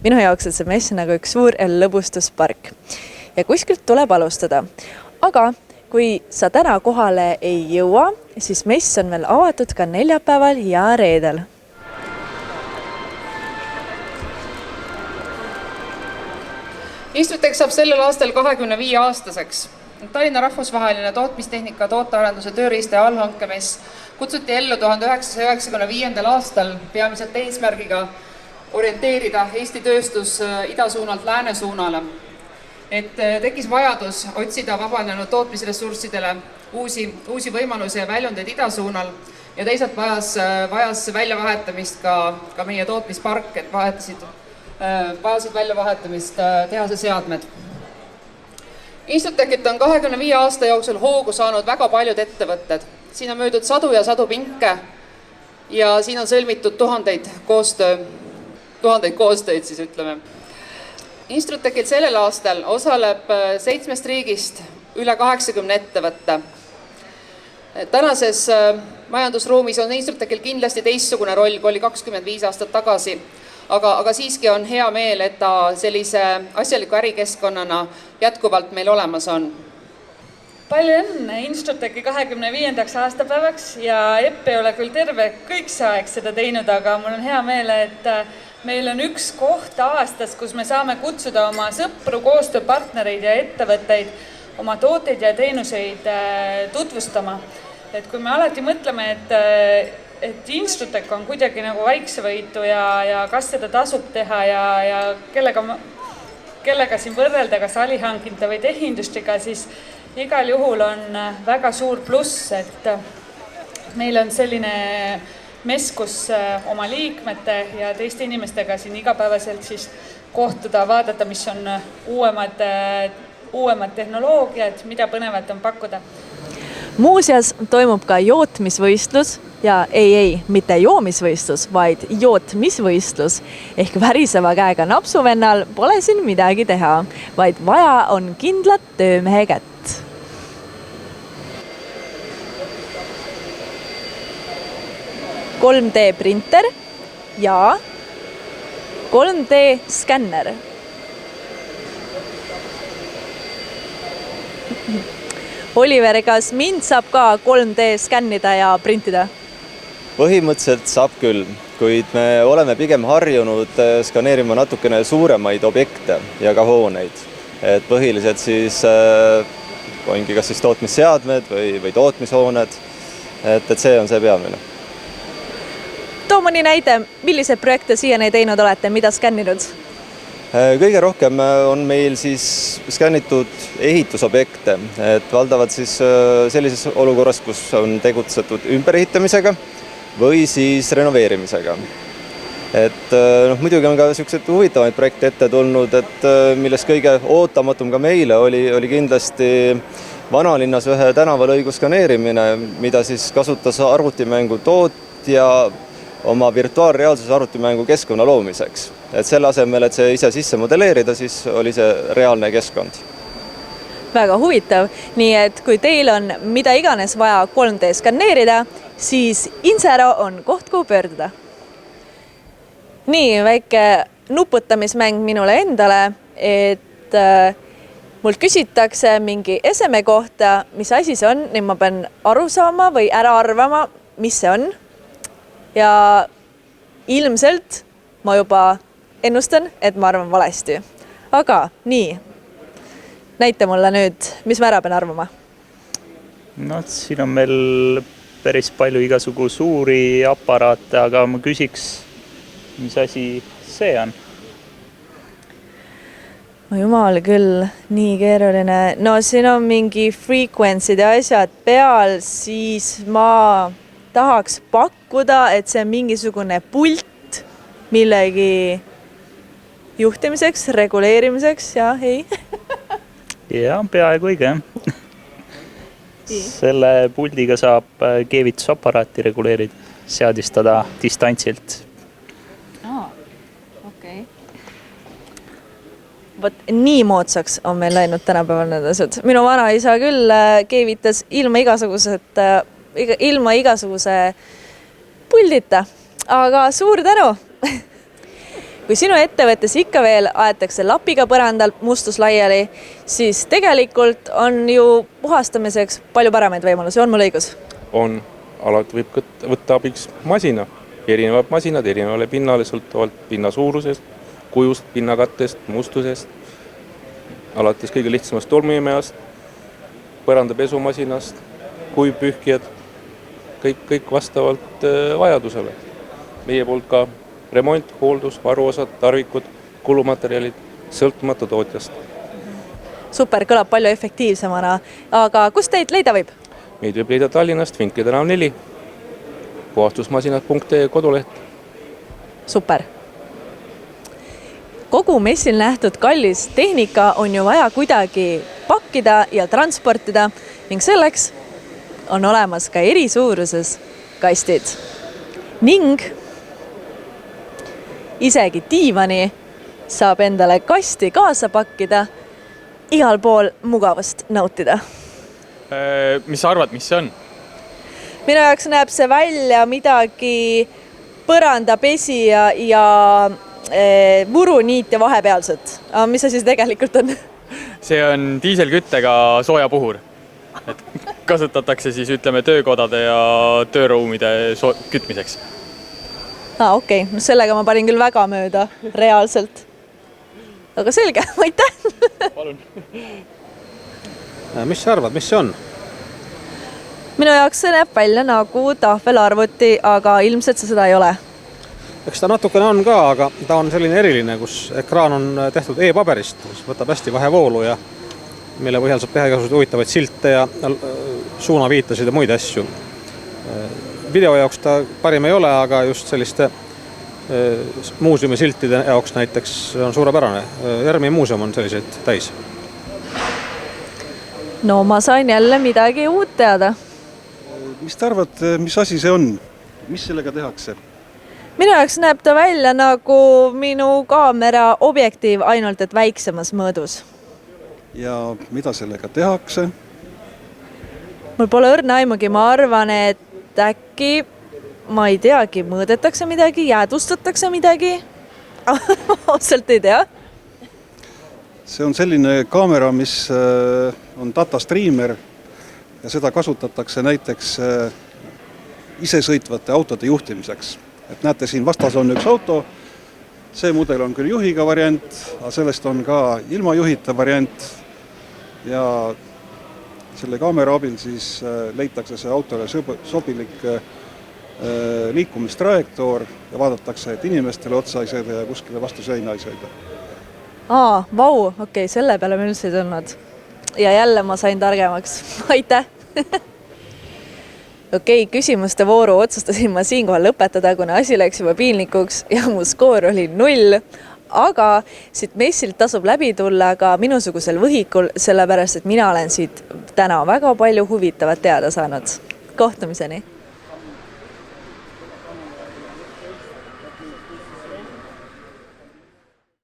Minu jaoks on see mess nagu üks suur lõbustuspark ja kuskilt tuleb alustada. Aga kui sa täna kohale ei jõua, siis mess on veel avatud ka neljapäeval ja reedel. Instrutech saab sellel aastal 25 aastaseks. Tallinna rahvusvaheline tootmistehnika tootearenduse tööriista ja allhankemess kutsuti ellu 1995. aastal peamiselt eesmärgiga orienteerida Eesti tööstus idasuunalt lääne suunale. Et tekkis vajadus otsida vabanenud tootmisressurssidele uusi võimalusi ja väljundeid idasuunal ja teisalt vajas väljavahetamist ka meie tootmispark, et vajasid väljavahetamist tehase seadmed. Instrutechit on 25 aasta jooksul hoogu saanud väga paljud ettevõtted. Siin on möödud sadu ja sadu pinke ja siin on sõlmitud tuhandeid koostöid, siis ütleme. Instrutechil sellel aastal osaleb 7 riigist üle 80 ettevõtte. Tänases majandusruumis on Instrutechil kindlasti teistsugune roll, kui oli 25 aastat tagasi. Aga siiski on hea meel, et ta sellise asjaliku ärikeskkonnana jätkuvalt meil olemas on. Palju õnne Instrutechi 25. aastapäevaks ja EPP ei ole küll terve kõik see aeg seda teinud, aga mul on hea meel, et meil on üks koht aastas, kus me saame kutsuda oma sõpru, koostööpartnereid ja ettevõtteid oma tooteid ja teenuseid tutvustama. Et kui me alati mõtleme, et Instrutech on kuidagi nagu väiksevõitu ja kas seda tasub teha ja kellega siin võrrelda, kas alihankinta või tehindustriga, siis igal juhul on väga suur pluss, et meil on selline mess, kus oma liikmete ja teiste inimestega siin igapäevaselt siis kohtuda, vaadata, mis on uuemad tehnoloogiad, mida põnevat on pakkuda. Muuseas toimub ka jootmisvõistlus ja mitte joomisvõistlus, vaid jootmisvõistlus. Ehk väriseva käega napsuvennal pole siin midagi teha, vaid vaja on kindlat töömehe kätt. – 3D printer ja 3D skänner. Oliver, kas mind saab ka 3D skännida ja printida? Põhimõtteliselt saab küll, kuid me oleme pigem harjunud skaneerima natukene suuremaid objekte ja ka hooneid. Et põhiliselt siis ongi kas siis tootmisseadmed või tootmishooned, et see on see peamine. Too mõni näide, millised projekte siiani teinud olete, mida skänninud? Kõige rohkem on meil siis skännitud ehitusobjekte, et valdavad siis sellises olukorras, kus on tegutsetud ümberehitamisega või siis renoveerimisega. Et muidugi on ka sellised huvitavaid projekte ette tulnud, et millest kõige ootamatum ka meile oli kindlasti vanalinnas ühe tänavalõigu skaneerimine, mida siis kasutas arvutimängu tootja oma virtuaalreaalsuse arvutimängu keskkonna loomiseks. Et selle asemel, et see ise sisse modelleerida, siis oli see reaalne keskkond. Väga huvitav. Nii et kui teil on mida iganes vaja 3D skaneerida, siis Insero on koht, kuhu pöörduda. Nii, väike nuputamismäng minule endale, et mult küsitakse mingi eseme kohta, mis asi see on, nii ma pean aru saama või ära arvama, mis see on. Ja ilmselt ma juba ennustan, et ma arvan valesti. Aga nii, näita mulle nüüd, mis ma ära pean arvama. No, siin on meil päris palju igasugu suuri aparaate, aga ma küsiks, mis asi see on? No jumal küll, nii keeruline. No siin on mingi frequency'd ja asjad peal, siis ma tahaks pakkuda, et see on mingisugune pult millegi juhtimiseks, reguleerimiseks ja ei. Ja, peaaegu õige. Selle puldiga saab keevitusaparaati reguleerida, seadistada distantsilt. Okei. Vot nii moodsaks on meil läinud tänapäeval need asjad. Minu vanaisa küll keevitas ilma igasuguse puldita, aga suur tänu! kui sinu ettevõttes ikka veel aetakse lapiga põrandal mustus laiali, siis tegelikult on ju puhastamiseks palju paremaid võimalusi, on mul õigus? On, alati võib võtta abiks masina, erinevad masinad erinevale pinnale, sõltuvalt pinna suurusest, kujust, pinnakattest, mustusest, alates kõige lihtsamast tolmuimejast, põrandapesumasinast, kuivpühkijad, kõik vastavalt vajadusele. Meie poolt ka remont, hooldus, varuosad, tarvikud, kulumaterjalid, sõltumata tootjast. Super, kõlab palju efektiivsemana, aga kust teid leida võib? Meid võib leida Tallinnast, Vinkli tänav 4, puhastusmasinad.ee koduleht. Super. Kogu messil nähtud kallis tehnika on ju vaja kuidagi pakkida ja transportida ning selleks on olemas ka eri suuruses kastid. Ning isegi diivani saab endale kasti kaasa pakkida, igal pool mugavust nautida. Mis sa arvad, mis see on? Minu jaoks näeb see välja midagi põrandapesi ja muruniit ja vahepealset. Aga mis see siis tegelikult on? See on diiselküttega soojapuhur. Et kasutatakse siis, ütleme, töökodade ja tööruumide kütmiseks. Okei, no sellega ma panin küll väga mööda, reaalselt. Aga selge, aitäh! Palun. Mis sa arvad, mis see on? Minu jaoks see näeb välja nagu tahvelarvuti, aga ilmselt see seda ei ole. Eks ta natukene on ka, aga ta on selline eriline, kus ekraan on tehtud e-paberist, mis võtab hästi vähe voolu ja mille põhjal saab teha igasugused huvitavaid silte ja suunaviitasid ja muid asju. Video jaoks ta parim ei ole, aga just selliste muuseumi siltide jaoks näiteks on suurepärane. Järmi muuseum on selliseid täis. No ma sain jälle midagi uut teada. Mis te arvad, mis asi see on? Mis sellega tehakse? Minu jaoks näeb ta välja nagu minu kaamera objektiiv, ainult et väiksemas mõõdus. Ja mida sellega tehakse? Mul pole õrna aimugi, ma arvan, et äkki, ma ei teagi, mõõdetakse midagi, jäädustatakse midagi. Otselt ei tea. See on selline kaamera, mis on data streamer ja seda kasutatakse näiteks isesõitvate autode juhtimiseks. Et näete, siin vastas on üks auto, see mudel on küll juhiga variant, aga sellest on ka ilma juhita variant ja selle kaamera abil siis leitakse see autole sobilik liikumistrajektoor ja vaadatakse, et inimestele otsa ei sõida ja kuskile vastu seina ei sõida. Vau, okei, selle peale me üldse ei tulnud. Ja jälle ma sain targemaks. Aitäh! Okei, küsimuste vooru otsustasin ma siinkohal lõpetada, kuna asi läks juba piinlikuks ja mu skoor oli 0. Aga siit messilt tasub läbi tulla ka minusugusel võhikul, sellepärast, et mina olen siit täna väga palju huvitavat teada saanud. Kohtumiseni!